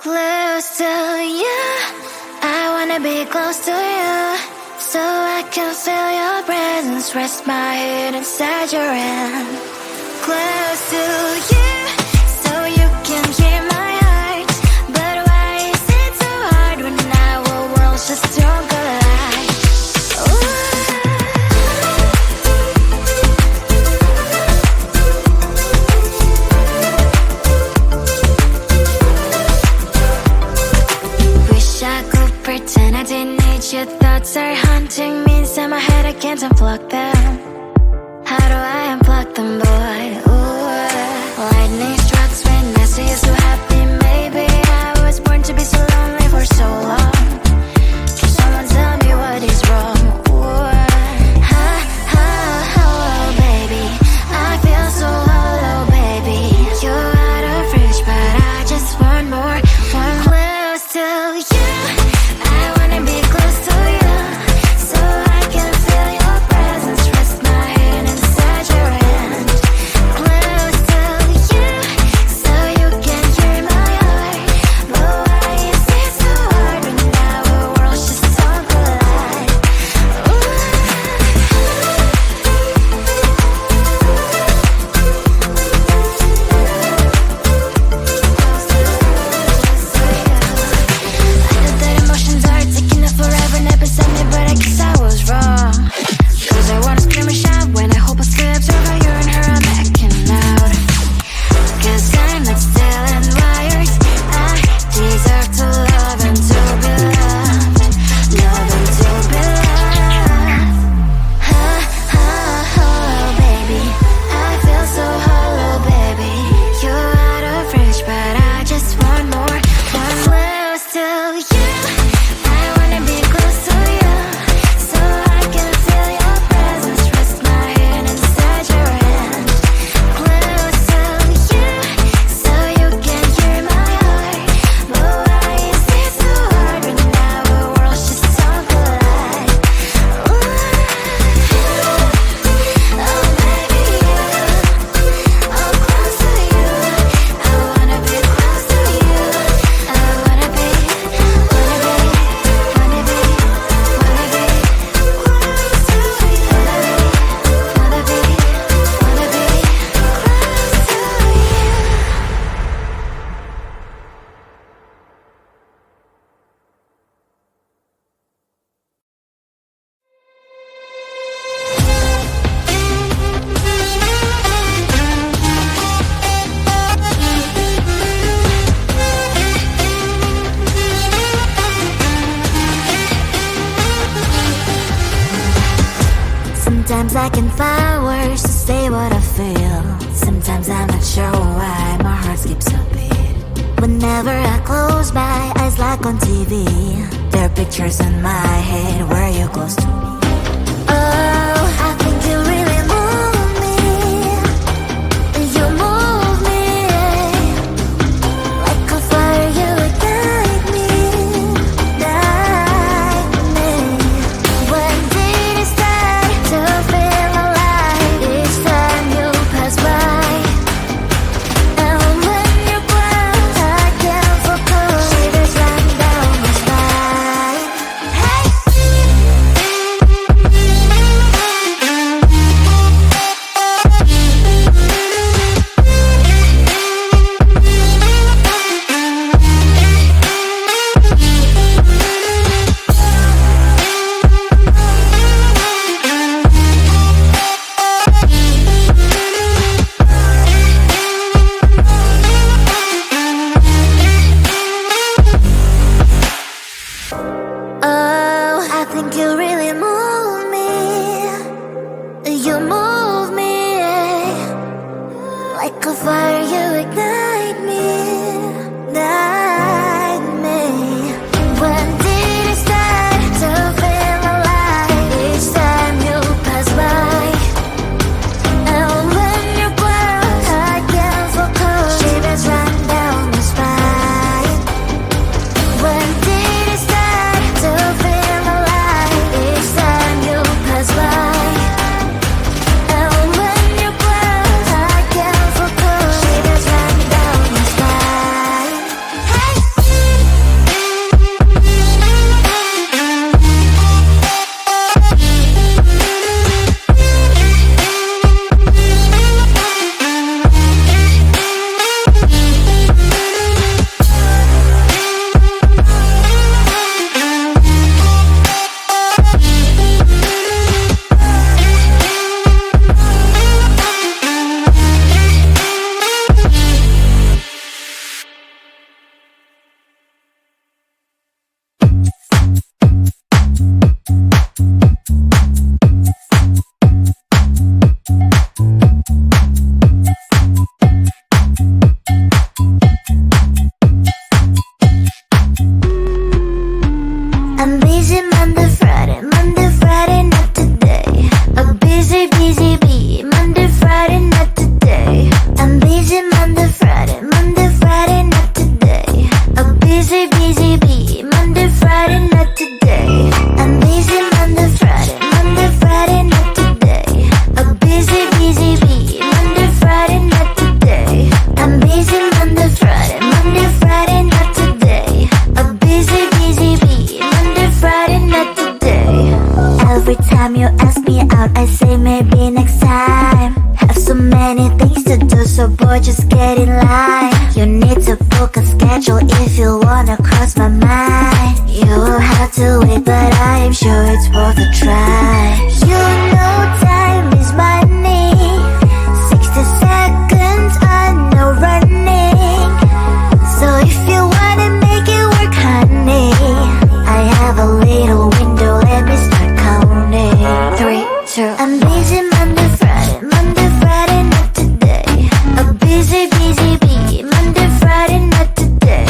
Close to you, I wanna be close to you, so I can feel your presence, rest my head inside your hand. Close to you, so you can hear my heart, but why is it so hard when our worlds just don't collide? Wish I could pretend I didn't need your thoughts are haunting me inside my head, I can't unplug them. How do I unplug them, boy? Ooh, lightning strikes when I see you so happy. Maybe I was born to be so lonely for so long. Can someone tell me what is wrong? Ooh, oh, baby, I feel so hollow, baby. You're out of reach, but I just want more, one close to you. I wanna be close to you, so I can feel your presence, rest my hand inside your hand. Close to you, so you can hear my heart, but why is it so hard when our worlds just don't collide? I know that emotions are taking up forever, never beside me, but I guess I was wrong. Cause I wanna scream and shout when I hope I slip over you and her, I'm backing out. Cause I'm not still and wired, I deserve to love and to be loved, love and to be loved. Oh, baby, I feel so hollow, baby. You're out of reach, but I just want more, one close to you. I wanna be close to you, so I can feel your presence, rest my hand inside your hand. Close to you, so you can hear my heart, but why is it so hard when our worlds just don't collide? Oh, baby, oh, close to you. I wanna be close to you. I wanna be close to you. Sometimes I can find words to say what I feel. Sometimes I'm not sure why my heart skips a beat. Whenever I close my eyes like on TV, there are pictures in my head where you're close to me. Oh, I think you really move me. You move me like a fire, you ignite me, ignite me. When did it start to feel alive? Each time you pass by, and when you close, I can't focus. Shivers run down my spine. Hey. Oh, I think you really move me. You move me like a fire, you ignite me, ignite me. When did it start to feel alive? Each time you pass by, and when you close, I can't focus. Shivers run down my spine. When did it start to feel alive? Each time before, just get in line. You need to book a schedule if you wanna cross my mind. You will have to wait, but I am sure it's worth a try. You know time is money. 60 seconds on no running. So if you wanna make it work, honey, I have a little window, let me start counting. 3, 2, I'm busy Monday, Friday, Monday, Friday, not today. A busy, busy bee, Monday, Friday, not today.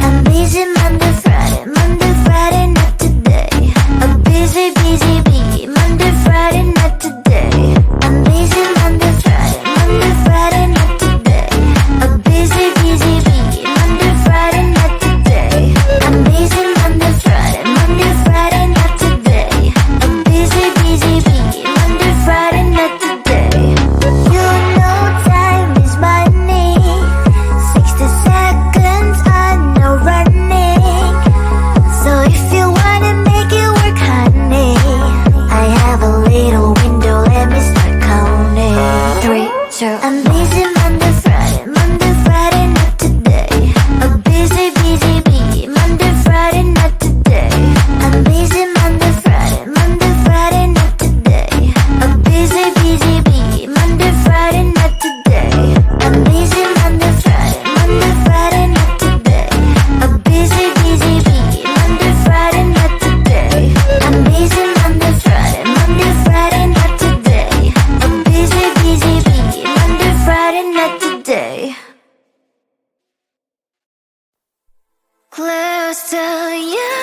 I'm busy Monday, Friday, Monday, Friday, not today. A busy, busy bee, Monday, Friday, not today. I'm busy Monday, Friday, Monday, Friday, not today. A busy, busy bee, Monday, Friday, not today. I'm busy Monday, Friday, Monday, Friday, not today. A busy, busy bee, Monday, Friday, not today. You know time is money. 60 seconds on no running. So if you wanna make it work, honey, I have a little window, let me start counting. 3, 2, I'm busy Monday, Friday, Monday, Friday, not today. A busy, busy bee, Monday, Friday, not today. I'm busy Monday, Friday, Monday, Friday, not today. A busy, busy bee, Monday, Friday, not today. I'm busy Monday, Friday, Monday, Friday, not today. A busy, busy bee, Monday, Friday, not today. I'm busy Monday, Friday, Monday, Friday, not today. A busy, busy bee, Monday, Friday, not today. Close to you,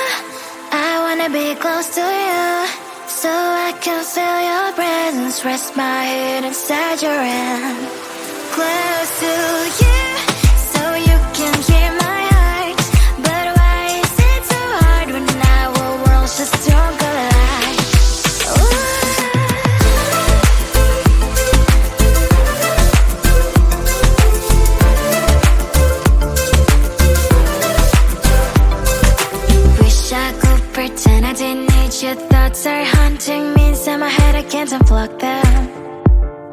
I wanna be close to you, so I can feel your presence, rest my head inside your hand. Close to you, so you can hear my heart, but why is it so hard when our worlds just don't collide? Ooh. Wish I could pretend I didn't need your thoughts are haunting me inside my head, I can't unplug them.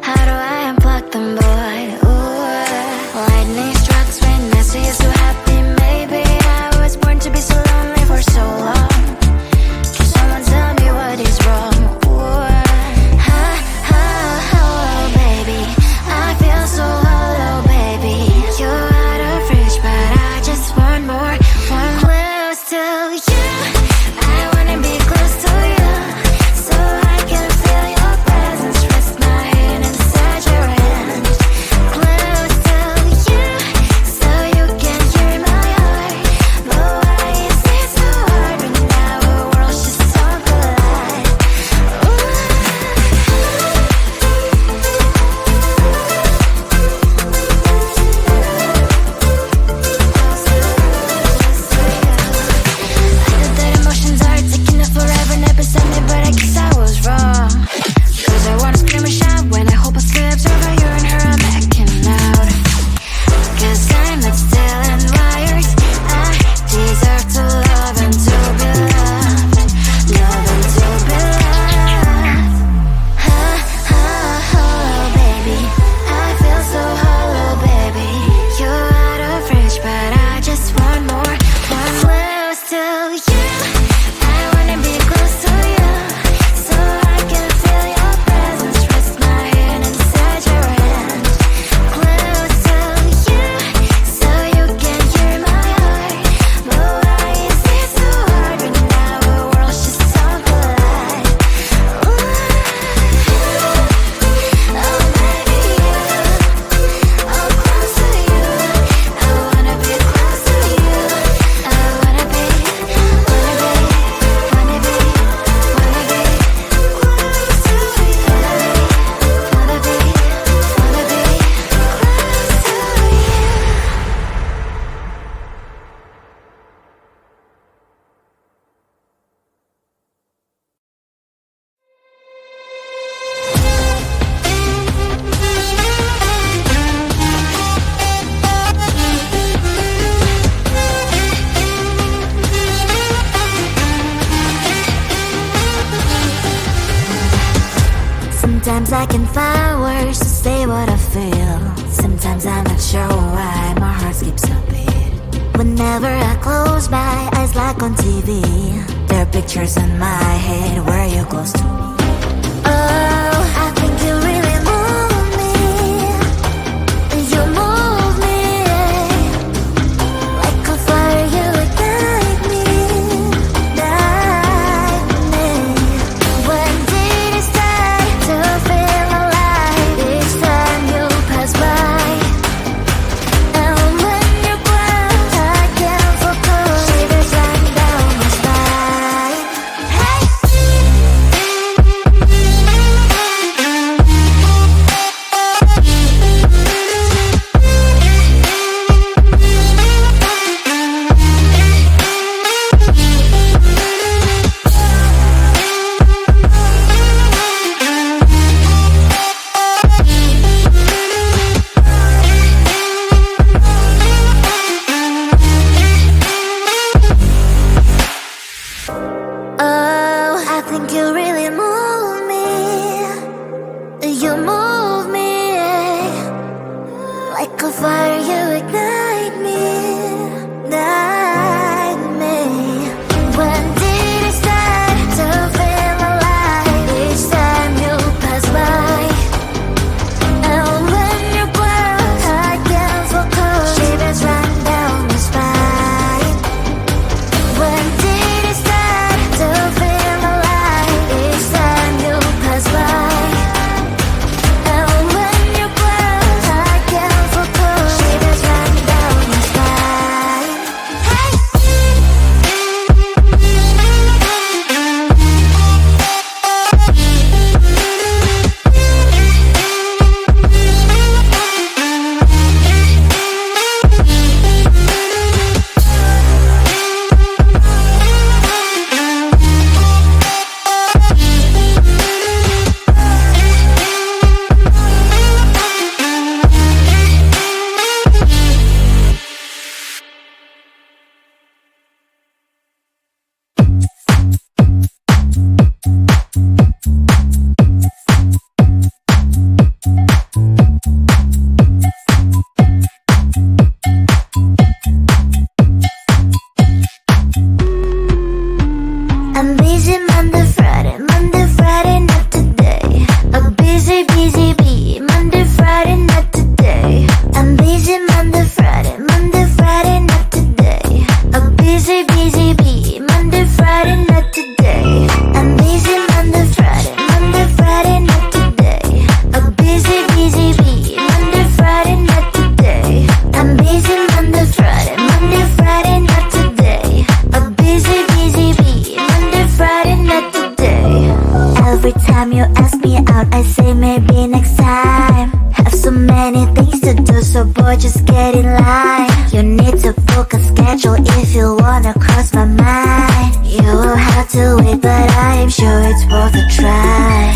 How do I unplug them, boy? Ooh, lightning strikes when I see you so happy. Maybe I was born to be so lonely for so long. Can someone tell me what is wrong? Ooh, baby, I feel so hollow, baby. You're out of reach, but I just want more, want close to you. I wanna be close to you, so I can feel your presence, rest my head inside your hand. Close to you, so you can hear my heart, but why is it so hard when our worlds just don't collide? Ooh. I know that emotions are taking up forever, never beside me, but I guess I was wrong. Cause I wanna scream and shout when I hope I slips over you and her, I'm acting out. Cause I'm not still and wired. I deserve to love and to be loved, love and to be loved. Baby, I feel so hollow, baby. You're out of reach, but I just want more, want close to you. I wanna be close to you, so I can feel your presence, rest my head inside your hand. Close to you, so you can hear my heart, but why is it so hard when our worlds just don't collide? Ooh. Oh baby, oh close to you, I wanna be close to you, I wanna be, wanna be, wanna be, wanna be close to you, wanna be, wanna be close to you. Sometimes I can find words to say what I feel. Sometimes I'm not sure why my heart skips a beat. Whenever I close my eyes like on TV, there are pictures in my head where you're close to me. Oh, I think you really move me. You move me like a fire, you ignite me, ignite me. When did it start to feel alive? Each time you pass by, and when you grow, I can't focus. Shivers run down my spine. Hey. Oh, I think you really move me. You move me like a fire, you ignite me, ignite me. When did it start to feel alive? Each time you pass by, and when you grow, I can't focus. Shivers run down my spine. When did it start to feel alive? Each time you pass by, and when you grow, I can't focus. Shivers run down my spine. Hey. I'm busy Monday, Friday, not today. A busy, busy bee. Monday, Friday, not today. I'm busy Monday, Friday, not today. A busy, busy bee. Monday, Friday, not today. I'm busy Monday, Friday, not today. A busy, busy bee. Monday, Friday, not today. I'm busy Monday, Friday, not today. A busy, busy bee. Monday, Friday, not today. Every time you ask me out, I say maybe next time. Have so many things to do, so boy, just get in line. You need to book a schedule if you wanna cross my mind. You will have to wait, but I am sure it's worth a try.